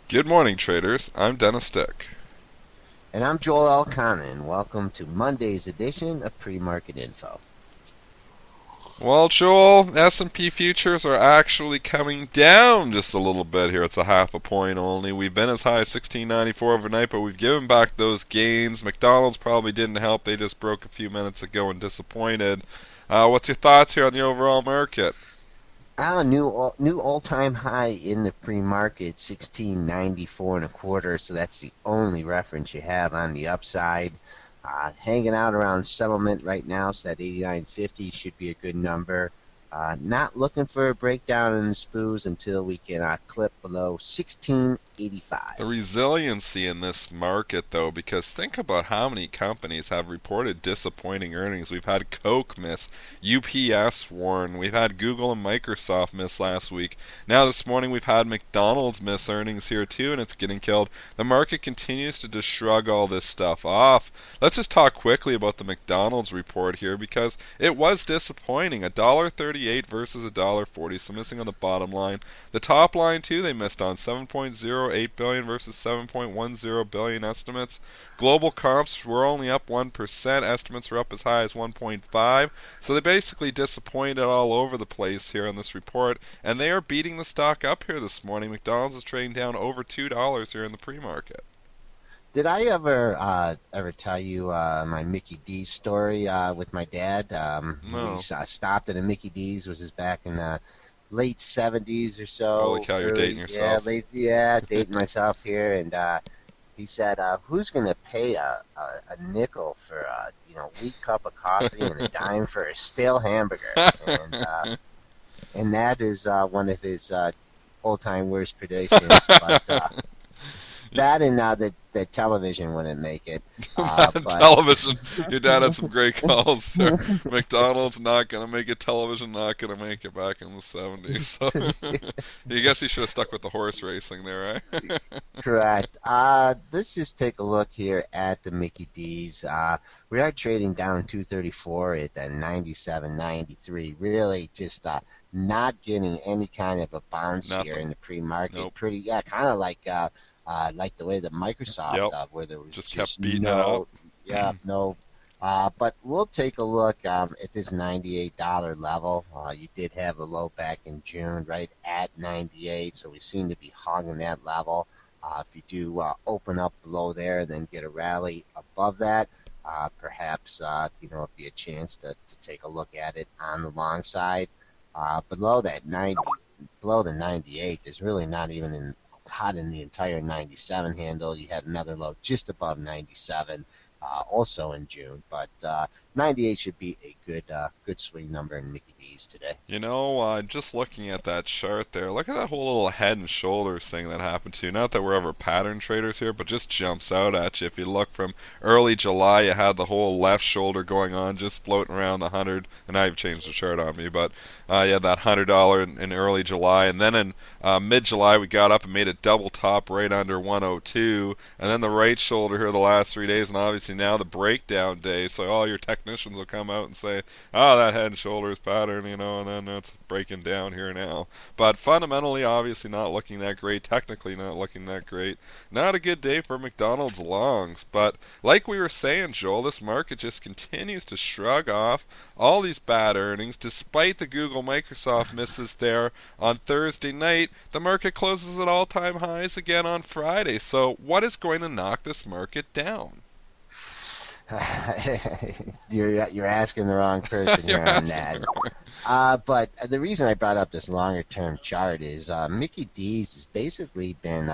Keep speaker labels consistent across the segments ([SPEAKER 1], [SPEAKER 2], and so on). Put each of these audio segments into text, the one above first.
[SPEAKER 1] Good morning, traders. I'm Dennis Dick.
[SPEAKER 2] And I'm Joel Elconin, and welcome to Monday's edition of Pre-Market Info.
[SPEAKER 1] Well, Joel, S&P futures are actually coming down just a little bit here. It's a half a point only. We've been as high as 1694 overnight, but we've given back those gains. McDonald's probably didn't help. They just broke a few minutes ago and disappointed. What's your thoughts here on the overall market?
[SPEAKER 2] New all-time high in the pre-market, 1694 and a quarter. So that's the only reference you have on the upside. Hanging out around settlement right now, so that 89.50 should be a good number. Not looking for a breakdown in the SPOOs until we can clip below
[SPEAKER 1] The
[SPEAKER 2] 1685.
[SPEAKER 1] resiliency in this market, though, because think about how many companies have reported disappointing earnings. We've had Coke miss, UPS warn, we've had Google and Microsoft miss last week. Now this morning we've had McDonald's miss earnings here too, and it's getting killed. The market continues to just shrug all this stuff off. Let's just talk quickly about the McDonald's report here because it was disappointing. $1.38 versus $1.40, so missing on the bottom line. The top line too, they missed on 7.08 billion versus 7.10 billion estimates. Global comps were only up 1%. Estimates were up as high as 1.5. So they basically disappointed all over the place here in this report, and they are beating the stock up here this morning. McDonald's is trading down over $2 here in the pre-market.
[SPEAKER 2] Did I ever tell you my Mickey D's story with my dad? We
[SPEAKER 1] No.
[SPEAKER 2] stopped at a Mickey D's. Was back in late 70s or
[SPEAKER 1] Holy
[SPEAKER 2] so,
[SPEAKER 1] cow, you're dating
[SPEAKER 2] early,
[SPEAKER 1] yourself.
[SPEAKER 2] dating myself here. And he said, "Who's going to pay a nickel for a weak cup of coffee and a dime for a stale hamburger?" And that is one of his old time worst predictions. But that and the television wouldn't make it. But
[SPEAKER 1] Television. Your dad had some great calls there. McDonald's not gonna make it. Television not gonna make it back in the '70s. So, I guess he should have stuck with the horse racing there, right?
[SPEAKER 2] correct. Let's just take a look here at the Mickey D's. We are trading down 234 at 97.93. Really, just not getting any kind of a bounce here
[SPEAKER 1] Nothing.
[SPEAKER 2] in the pre-market.
[SPEAKER 1] Nope.
[SPEAKER 2] Pretty, yeah, kind of like the way that Microsoft,
[SPEAKER 1] Yep.
[SPEAKER 2] where there was
[SPEAKER 1] Just
[SPEAKER 2] just
[SPEAKER 1] kept beating it up.
[SPEAKER 2] no, yeah, no. But we'll take a look at this $98 level. You did have a low back in June, right at 98, so we seem to be hogging that level. If you do open up below there, then get a rally above that, perhaps it'd be a chance to take a look at it on the long side. Below that 90, below the 98, there's really not even hot in the entire 97 handle. You had another low just above 97, also in June, but 98 should be a good swing number in Mickey D's today.
[SPEAKER 1] Just looking at that chart there, look at that whole little head and shoulders thing that happened to you. Not that we're ever pattern traders here, but just jumps out at you. If you look from early July, you had the whole left shoulder going on, just floating around the 100, and now you've changed the chart on me, but you had that $100 in early July, and then in mid-July we got up and made a double top right under 102, and then the right shoulder here the last 3 days, and obviously now the breakdown day, so all your technicians will come out and say, oh, that head and shoulders pattern, and then it's breaking down here now. But fundamentally, obviously not looking that great, technically not looking that great. Not a good day for McDonald's longs, but like we were saying, Joel, this market just continues to shrug off all these bad earnings, despite the Google Microsoft misses there on Thursday night. The market closes at all-time highs again on Friday. So what is going to knock this market down?
[SPEAKER 2] You're asking the wrong person
[SPEAKER 1] You're
[SPEAKER 2] here on
[SPEAKER 1] asking
[SPEAKER 2] that.
[SPEAKER 1] me.
[SPEAKER 2] But the reason I brought up this longer term chart is Mickey D's has basically been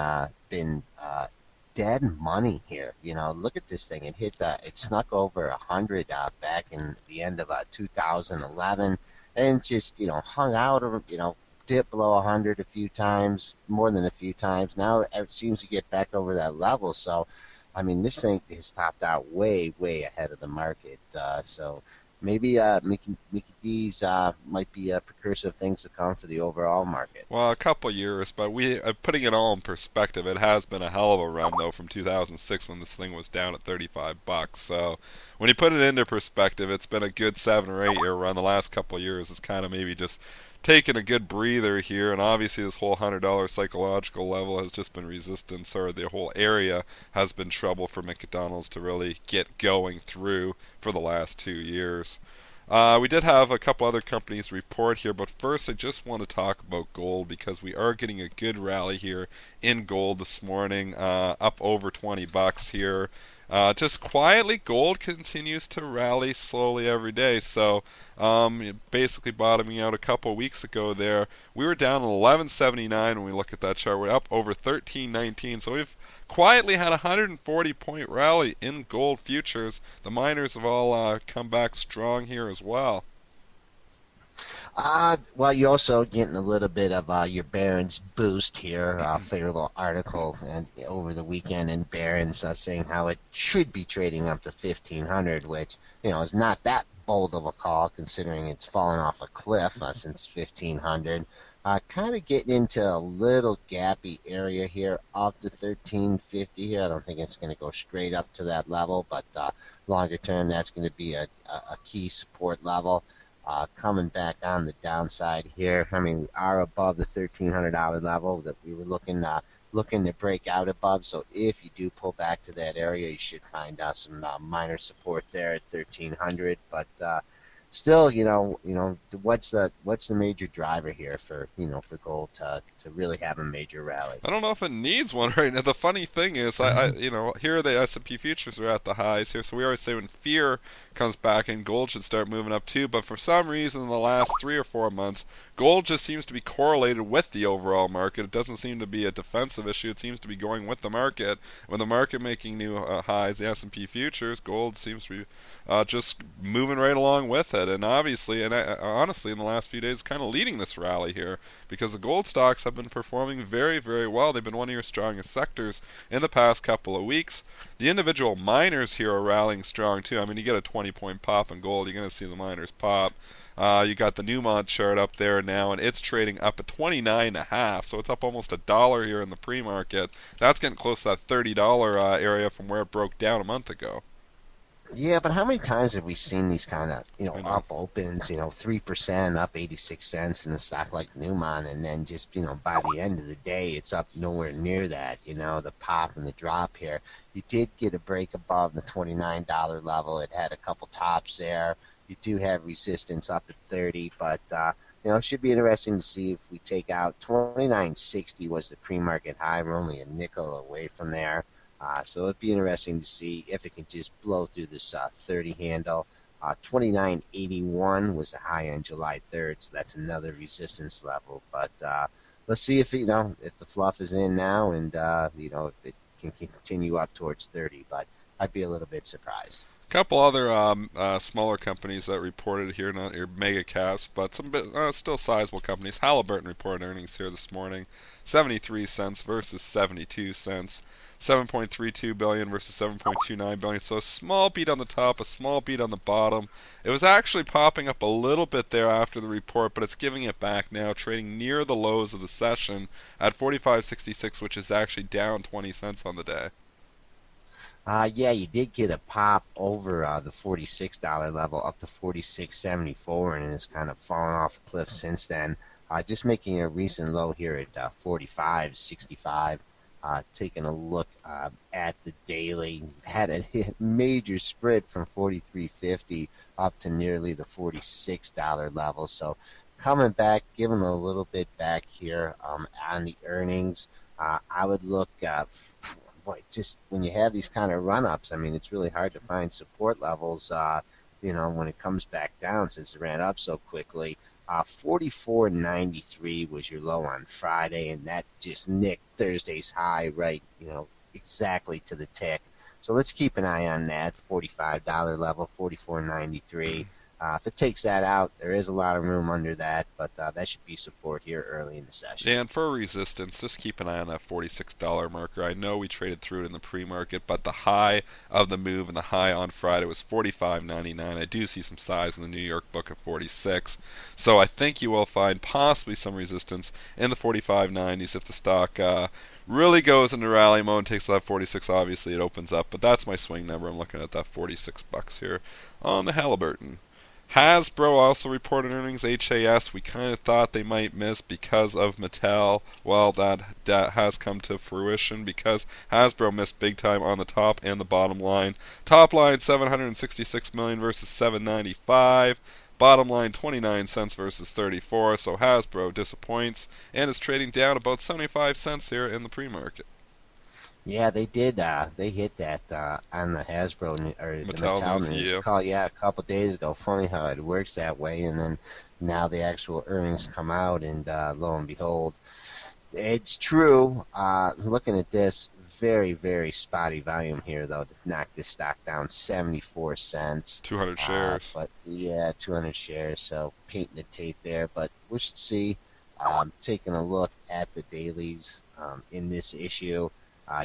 [SPEAKER 2] dead money here. Look at this thing. It snuck over 100 back in the end of 2011, and just hung out, dipped below 100 a few times, more than a few times. Now it seems to get back over that level. So I mean, this thing has topped out way, way ahead of the market. So maybe Mickey D's might be a precursor of things to come for the overall market.
[SPEAKER 1] Well, a couple years, but putting it all in perspective, it has been a hell of a run though from 2006 when this thing was down at $35. So when you put it into perspective, it's been a good 7 or 8 year run. The last couple of years, it's kind of maybe just taken a good breather here, and obviously this whole $100 psychological level has just been resistance, or the whole area has been trouble for McDonald's to really get going through for the last 2 years. We did have a couple other companies report here, but first I just want to talk about gold because we are getting a good rally here in gold this morning, up over $20 here. Just quietly, gold continues to rally slowly every day. So, basically bottoming out a couple weeks ago there, we were down 1179 when we look at that chart. We're up over 1319. So we've quietly had a 140-point rally in gold futures. The miners have all come back strong here as well.
[SPEAKER 2] Well, you're also getting a little bit of your Barron's boost here. Favorable article and over the weekend in Barron's saying how it should be trading up to 1500, which is not that bold of a call considering it's fallen off a cliff since 1500. Kind of getting into a little gappy area here up to 1350 here. I don't think it's going to go straight up to that level, but longer term, that's going to be a key support level. Coming back on the downside here. I mean, we are above the $1,300 level that we were looking to break out above. So if you do pull back to that area, you should find some minor support there at 1,300. But still, what's the major driver here for for gold to really have a major rally?
[SPEAKER 1] I don't know if it needs one right now. The funny thing is, here the S&P futures are at the highs here, so we always say when fear comes back in, gold should start moving up too. But for some reason, in the last 3 or 4 months, gold just seems to be correlated with the overall market. It doesn't seem to be a defensive issue. It seems to be going with the market. When the market making new highs, the S&P futures, gold seems to be just moving right along with it. And obviously, and honestly, in the last few days, kind of leading this rally here because the gold stocks have been performing very, very well. They've been one of your strongest sectors in the past couple of weeks. The individual miners here are rallying strong too. I mean, you get a 20-point pop in gold, you're going to see the miners pop. You got the Newmont chart up there now, and it's trading up at 29.5, so it's up almost $1 here in the pre-market. That's getting close to that $30 area from where it broke down a month ago.
[SPEAKER 2] Yeah, but how many times have we seen these kind of,
[SPEAKER 1] I
[SPEAKER 2] up opens, 3% up 86 cents in a stock like Newmont, and then just, by the end of the day, it's up nowhere near that, the pop and the drop here. You did get a break above the $29 level. It had a couple tops there. You do have resistance up at 30, but, it should be interesting to see if we take out 29.60 was the pre-market high. We're only a nickel away from there. So it'd be interesting to see if it can just blow through this 30 handle. 29.81 was the high on July 3rd, so that's another resistance level. But let's see if if the fluff is in now, and if it can continue up towards 30. But I'd be a little bit surprised.
[SPEAKER 1] Couple other smaller companies that reported here, not your mega caps, but some still sizable companies. Halliburton reported earnings here this morning, 73 cents versus 72 cents. 7.32 billion versus 7.29 billion. So a small beat on the top, a small beat on the bottom. It was actually popping up a little bit there after the report, but it's giving it back now, trading near the lows of the session at 45.66, which is actually down 20 cents on the day.
[SPEAKER 2] Yeah, you did get a pop over the $46 level up to 46.74, and it's kind of fallen off a cliff since then. Just making a recent low here at 45.65. Taking a look at the daily, had a major spread from 43.50 up to nearly the $46 level. So coming back, giving a little bit back here on the earnings. I would look just when you have these kind of run-ups, I mean, it's really hard to find support levels, when it comes back down since it ran up so quickly. 44.93 was your low on Friday, and that just nicked Thursday's high right, exactly to the tick. So let's keep an eye on that $45 level, 44.93. If it takes that out, there is a lot of room under that, but that should be support here early in the session.
[SPEAKER 1] And for resistance, just keep an eye on that $46 marker. I know we traded through it in the pre-market, but the high of the move and the high on Friday was $45.99. I do see some size in the New York book at 46. So I think you will find possibly some resistance in the 45.90s if the stock really goes into rally mode and takes that 46. Obviously, it opens up, but that's my swing number. I'm looking at that $46 here on the Halliburton. Hasbro also reported earnings. HAS, we kind of thought they might miss because of Mattel. Well, that has come to fruition because Hasbro missed big time on the top and the bottom line. Top line 766 million versus 795. Bottom line 29 cents versus 34. So Hasbro disappoints and is trading down about 75 cents here in the pre-market.
[SPEAKER 2] Yeah, they did. They hit that on the or the
[SPEAKER 1] Mattel
[SPEAKER 2] Mattel
[SPEAKER 1] news,
[SPEAKER 2] news
[SPEAKER 1] yeah.
[SPEAKER 2] call. Yeah, a couple days ago. Funny how it works that way. And then now the actual earnings come out, and lo and behold, it's true. Looking at this, very very spotty volume here though to knock this stock down 74 cents.
[SPEAKER 1] 200 shares.
[SPEAKER 2] But yeah, 200 shares. So painting the tape there, but we should see. Taking a look at the dailies in this issue.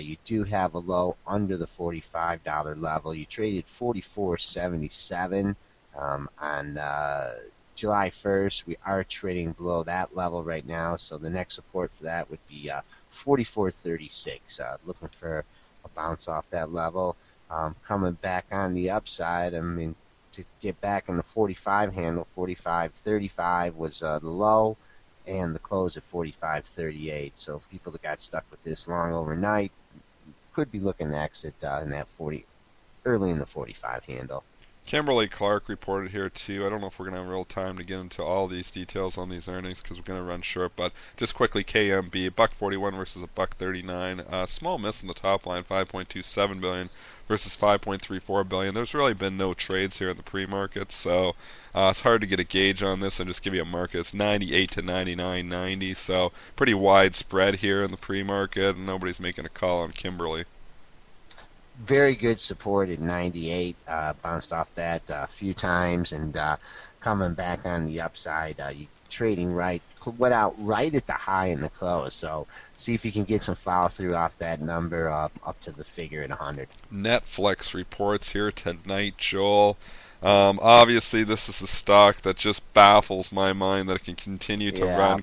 [SPEAKER 2] You do have a low under the $45 level. You traded 44.77 on July 1st. We are trading below that level right now, so the next support for that would be 44.36. Looking for a bounce off that level. Coming back on the upside, I mean, to get back in the 45 handle, 45.35 was the low, and the close at 45.38. So people that got stuck with this long overnight could be looking to exit in that 40, early in the 45 handle.
[SPEAKER 1] Kimberly Clark reported here too. I don't know if we're going to have real time to get into all these details on these earnings because we're going to run short, but just quickly, KMB, $1.41 versus $1.39. Small miss in the top line, $5.27 billion versus $5.34 billion. There's really been no trades here in the pre-market, so it's hard to get a gauge on this and just give you a market. It's 98 to 99.90, so pretty wide spread here in the pre-market, and nobody's making a call on Kimberly.
[SPEAKER 2] Very good support at 98. Bounced off that a few times and coming back on the upside. You trading right, went out right at the high in the close. So see if you can get some follow through off that number up to the figure at 100.
[SPEAKER 1] NFLX reports here tonight, Joel. Obviously, this is a stock that just baffles my mind that it can continue to run.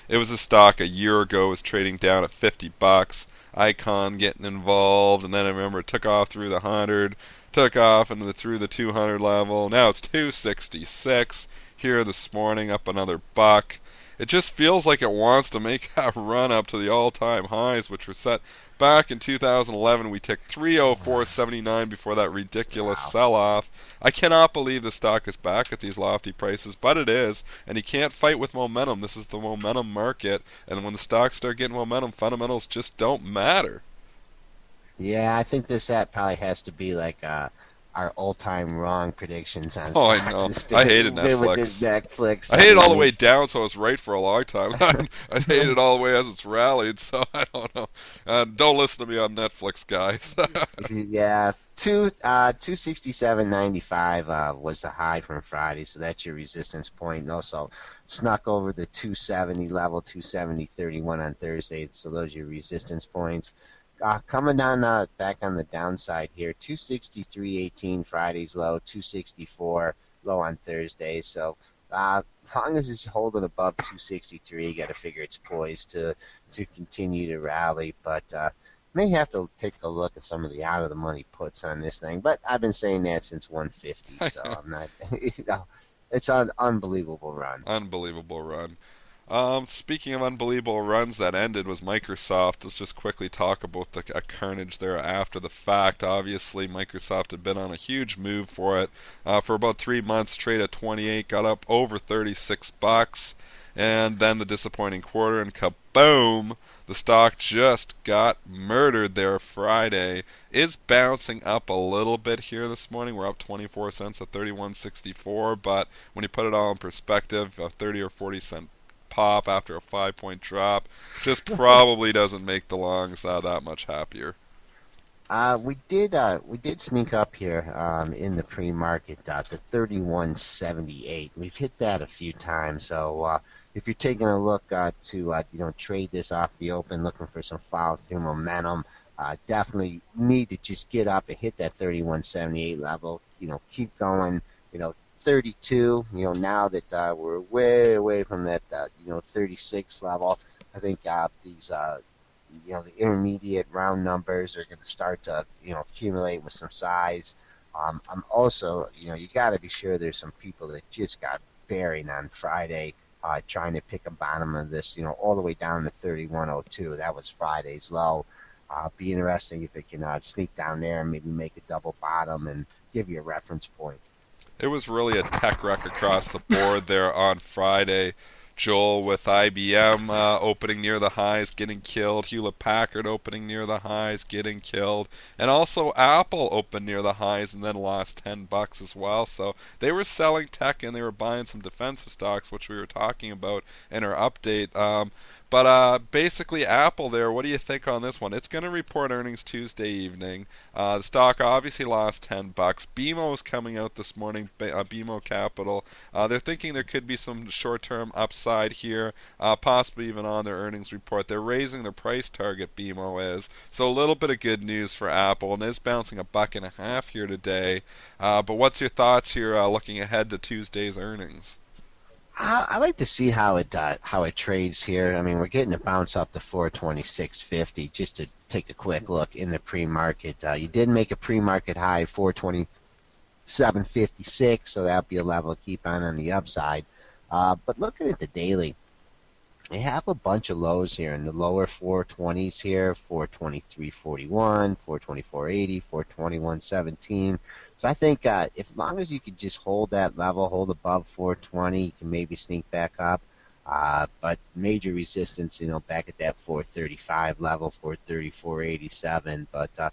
[SPEAKER 1] It was a stock a year ago was trading down at $50. Icon getting involved, and then I remember it took off through the 100, took off into through the 200 level. Now it's 266 here this morning, up another buck. It just feels like it wants to make that run up to the all-time highs, which were set back in 2011. We took 304.79 before that ridiculous sell-off. I cannot believe the stock is back at these lofty prices, but it is, and you can't fight with momentum. This is the momentum market, and when the stocks start getting momentum, fundamentals just don't matter.
[SPEAKER 2] Yeah, I think this app probably has to be like our all-time wrong predictions on
[SPEAKER 1] Oh,
[SPEAKER 2] stocks.
[SPEAKER 1] I know.
[SPEAKER 2] It's
[SPEAKER 1] I hated
[SPEAKER 2] been with
[SPEAKER 1] Netflix.
[SPEAKER 2] this Netflix.
[SPEAKER 1] I hated it all the way down, so I was right for a long time. I hated it all the way as it's rallied, so I don't know. Don't listen to me on Netflix, guys.
[SPEAKER 2] Yeah, 267.95 was the high from Friday, so that's your resistance point. And also snuck over the 270 level, 270.31 on Thursday, so those are your resistance points. Coming down back on the downside here, 263.18 Friday's low, 264 low on Thursday. So as long as it's holding above 263, you got to figure it's poised to continue to rally. But may have to take a look at some of the out of the money puts on this thing. But I've been saying that since 150, so I'm not. It's an unbelievable run.
[SPEAKER 1] Unbelievable run. Speaking of unbelievable runs that ended was Microsoft. Let's just quickly talk about the carnage there after the fact. Obviously, Microsoft had been on a huge move for it for about 3 months. Trade at 28, got up over $36, and then the disappointing quarter, and kaboom! The stock just got murdered there Friday. Is bouncing up a little bit here this morning. We're up 24 cents at 31.64, but when you put it all in perspective, a 30 or 40 cent pop after a 5-point drop just probably doesn't make the longs that much happier.
[SPEAKER 2] We did sneak up here in the pre-market to 31.78. We've hit that a few times. So if you're taking a look to trade this off the open, looking for some follow-through momentum, definitely need to just get up and hit that 31.78 level. Keep going. 32. Now that we're way away from that 36 level, I think these the intermediate round numbers are going to start to accumulate with some size. I'm also, you got to be sure there's some people that just got buried on Friday trying to pick a bottom of this, all the way down to 31.02. That was Friday's low. Be interesting if it can sneak down there and maybe make a double bottom and give you a reference point.
[SPEAKER 1] It was really a tech wreck across the board there on Friday. Joel, with IBM opening near the highs, getting killed. Hewlett Packard opening near the highs, getting killed. And also Apple opened near the highs and then lost $10 as well. So they were selling tech and they were buying some defensive stocks, which we were talking about in our update. But basically, Apple there, what do you think on this one? It's going to report earnings Tuesday evening. The stock obviously lost $10. BMO is coming out this morning, BMO Capital. They're thinking there could be some short-term upside here, possibly even on their earnings report. They're raising their price target, BMO is. So a little bit of good news for Apple, and it's bouncing $1.50 here today. But what's your thoughts here looking ahead to Tuesday's earnings?
[SPEAKER 2] I like to see how it trades here. I mean, we're getting a bounce up to 426.50 just to take a quick look in the pre-market. You did make a pre-market high 427.56, so that'll be a level to keep on the upside. But looking at the daily, they have a bunch of lows here in the lower 420s here, 423.41, 424.80, 421.17. So I think if long as you could just hold that level, hold above 420, you can maybe sneak back up. But major resistance, back at that 435 level, 434.87. But I'd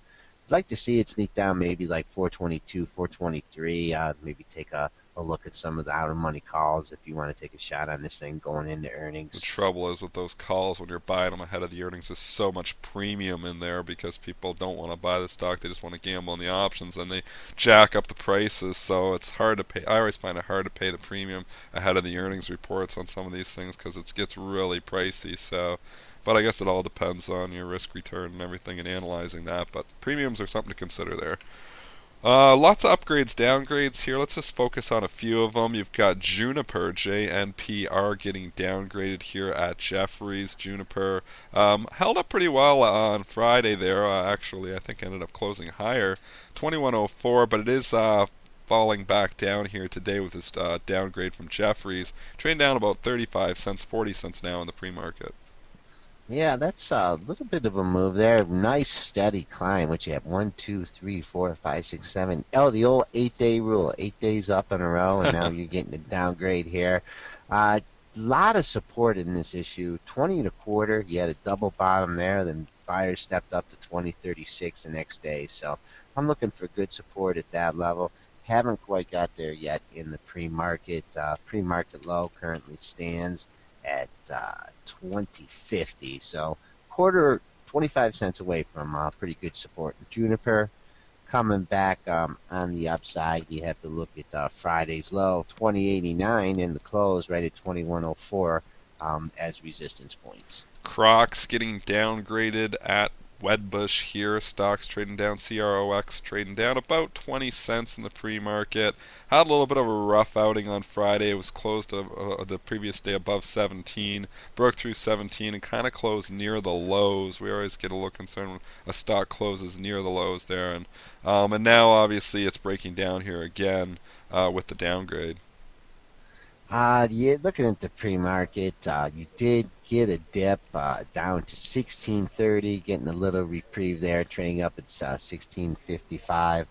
[SPEAKER 2] like to see it sneak down maybe like 422, 423. Maybe take a look at some of the outer money calls if you want to take a shot on this thing going into earnings.
[SPEAKER 1] The trouble is with those calls when you're buying them ahead of the earnings, there's so much premium in there because people don't want to buy the stock; they just want to gamble on the options, and they jack up the prices. So it's hard to pay. I always find it hard to pay the premium ahead of the earnings reports on some of these things because it gets really pricey. So, but I guess it all depends on your risk return and everything and analyzing that. But premiums are something to consider there. Lots of upgrades, downgrades here. Let's just focus on a few of them. You've got Juniper, JNPR, getting downgraded here at Jefferies. Juniper held up pretty well on Friday there. Actually, I think ended up closing higher, 21.04, but it is falling back down here today with this downgrade from Jefferies. Trading down about 35 cents, 40 cents now in the pre-market.
[SPEAKER 2] Yeah, that's a little bit of a move there. Nice steady climb, which you have 1, 2, 3, 4, 5, 6, 7. Oh, the old 8-day rule, 8 days up in a row, and now you're getting a downgrade here. Lot of support in this issue. 20 and a quarter. You had a double bottom there. Then buyers stepped up to 20.36 the next day. So I'm looking for good support at that level. Haven't quite got there yet in the pre-market. Pre-market low currently stands at 20.50. So quarter, 25 cents away from pretty good support. Juniper coming back on the upside. You have to look at Friday's low, 20.89, and the close right at 21.04 as resistance points.
[SPEAKER 1] Crocs getting downgraded at Wedbush here. Stocks trading down. CROX trading down about 20 cents in the pre-market. Had a little bit of a rough outing on Friday. It was closed the previous day above 17. Broke through 17 and kind of closed near the lows. We always get a little concerned when a stock closes near the lows there. And now obviously it's breaking down here again with the downgrade.
[SPEAKER 2] Yeah, looking at the pre-market, you did get a dip down to 16.30, getting a little reprieve there, trading up at 16.55.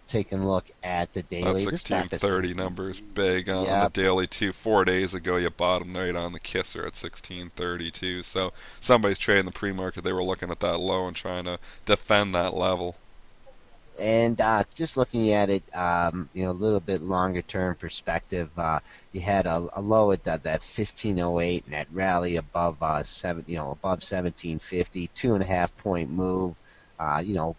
[SPEAKER 2] Taking a look at the daily.
[SPEAKER 1] That 1630 number is big on the daily too. 4 days ago, you bottomed right on the kisser at 1632. So somebody's trading the pre-market. They were looking at that low and trying to defend that level.
[SPEAKER 2] And just looking at it, a little bit longer term perspective, you had a low at that 1508 and that rally above above 1750, 2.5 point move.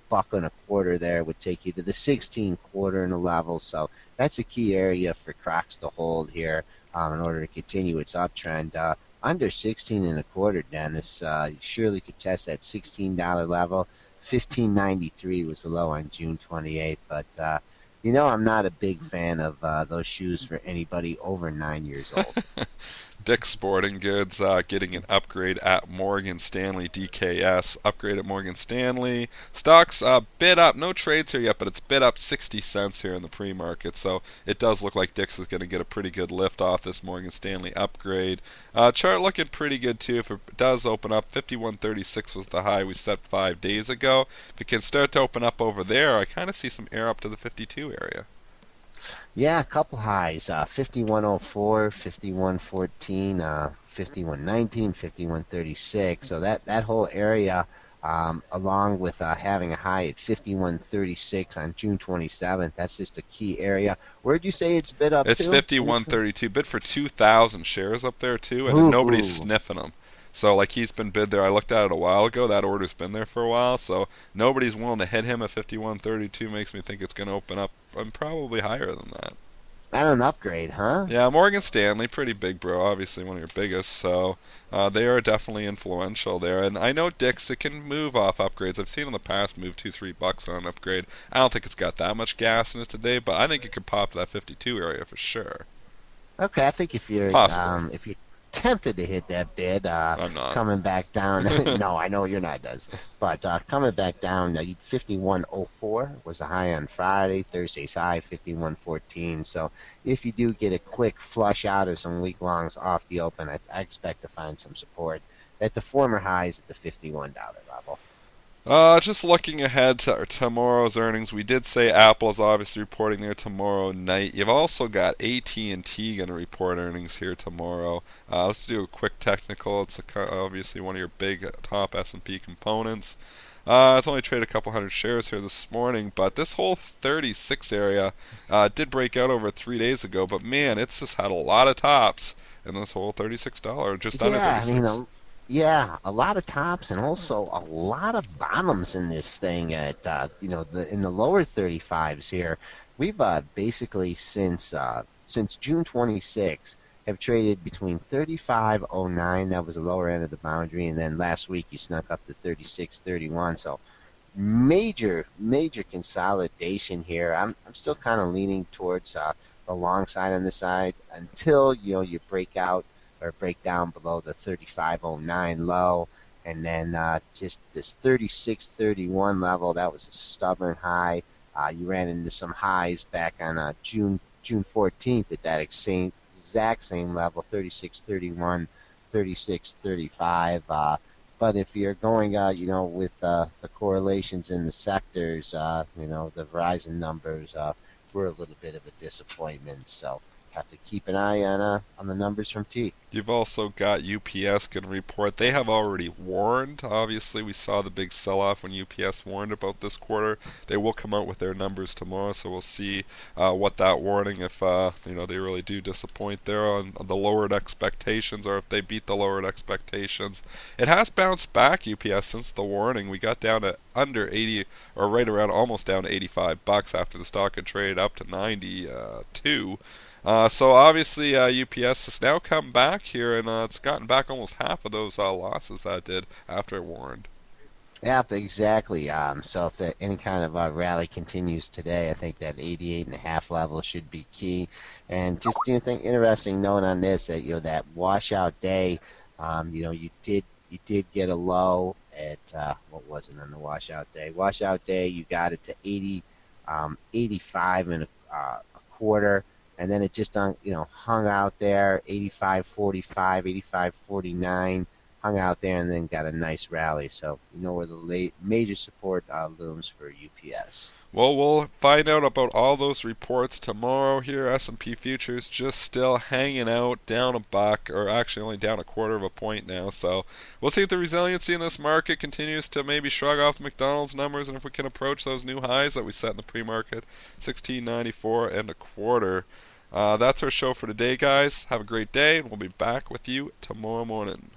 [SPEAKER 2] Buck and a quarter there would take you to the 16 quarter in a level. So that's a key area for Crocs to hold here in order to continue its uptrend. Under 16 and a quarter, Dennis, surely could test that $16 level. 15.93 was the low on June 28th, but I'm not a big fan of those shoes for anybody over 9 years old.
[SPEAKER 1] Dick's Sporting Goods getting an upgrade at Morgan Stanley DKS. Upgrade at Morgan Stanley. Stocks bid up. No trades here yet, but it's bid up 60 cents here in the pre-market. So it does look like Dick's is going to get a pretty good lift off this Morgan Stanley upgrade. Chart looking pretty good too. If it does open up, 51.36 was the high we set 5 days ago. If it can start to open up over there, I kind of see some air up to the 52 area.
[SPEAKER 2] Yeah, a couple highs, 5104, 5114, 5119, 5136. So that whole area, along with having a high at 5136 on June 27th, that's just a key area. Where'd you say it's bid up
[SPEAKER 1] It's
[SPEAKER 2] to?
[SPEAKER 1] 51.32. Bid for 2,000 shares up there too, and
[SPEAKER 2] Ooh.
[SPEAKER 1] nobody's sniffing them. So like he's been bid there. I looked at it a while ago. That order's been there for a while. So nobody's willing to hit him at 51.32. Makes me think it's going to open up and probably higher than that.
[SPEAKER 2] And an upgrade, huh?
[SPEAKER 1] Yeah, Morgan Stanley, pretty big, bro. Obviously one of your biggest. So they are definitely influential there. And I know Dick's, it can move off upgrades. I've seen in the past move $2-3 on an upgrade. I don't think it's got that much gas in it today, but I think it could pop to that 52 area for sure.
[SPEAKER 2] Okay, I think if you're tempted to hit that bid,
[SPEAKER 1] I'm not.
[SPEAKER 2] coming back down. No, I know you're not, Des. But coming back down, 5104 was the high on Friday. Thursday's high, 5114. So if you do get a quick flush out of some week longs off the open, I expect to find some support at the former highs at the $51 level.
[SPEAKER 1] Just looking ahead to tomorrow's earnings, we did say Apple is obviously reporting there tomorrow night. You've also got AT&T going to report earnings here tomorrow. Let's do a quick technical. It's obviously one of your big top S&P components. It's only traded a couple hundred shares here this morning, but this whole 36 area did break out over 3 days ago. But man, it's just had a lot of tops in this whole $36, just under 36.
[SPEAKER 2] Yeah, a lot of tops and also a lot of bottoms in this thing at in the lower 35s here. We've basically since June 26 have traded between 35.09, that was the lower end of the boundary, and then last week you snuck up to 36.31. So major consolidation here. I'm still kind of leaning towards the long side on this side until you break out or break down below the 35.09 low, and then just this 36.31 level, that was a stubborn high. You ran into some highs back on June 14th at that exact same level, 36.31, 36.35. But if you're going, with the correlations in the sectors, the Verizon numbers were a little bit of a disappointment. So have to keep an eye on the numbers from T.
[SPEAKER 1] You've also got UPS going to report. They have already warned. Obviously, we saw the big sell-off when UPS warned about this quarter. They will come out with their numbers tomorrow, so we'll see what that warning, if they really do disappoint there on the lowered expectations, or if they beat the lowered expectations. It has bounced back, UPS, since the warning. We got down to under 80, or right around almost down to $85 after the stock had traded up to 92. So obviously UPS has now come back here, and it's gotten back almost half of those losses that it did after it warned.
[SPEAKER 2] Yep, exactly. So if any kind of rally continues today, I think that 88.5 level should be key. And just interesting note on this, that that washout day, you did get a low at what was it on the washout day? Washout day, you got it to 85 and a quarter. And then it just hung out there, 85.45, 85.49, hung out there, and then got a nice rally. So where the major support looms for UPS.
[SPEAKER 1] Well, we'll find out about all those reports tomorrow here. S&P futures just still hanging out, down $1, or actually only down 1/4 of a point now. So we'll see if the resiliency in this market continues to maybe shrug off the McDonald's numbers, and if we can approach those new highs that we set in the pre-market, 16.94 and 1/4. That's our show for today, guys. Have a great day, and we'll be back with you tomorrow morning.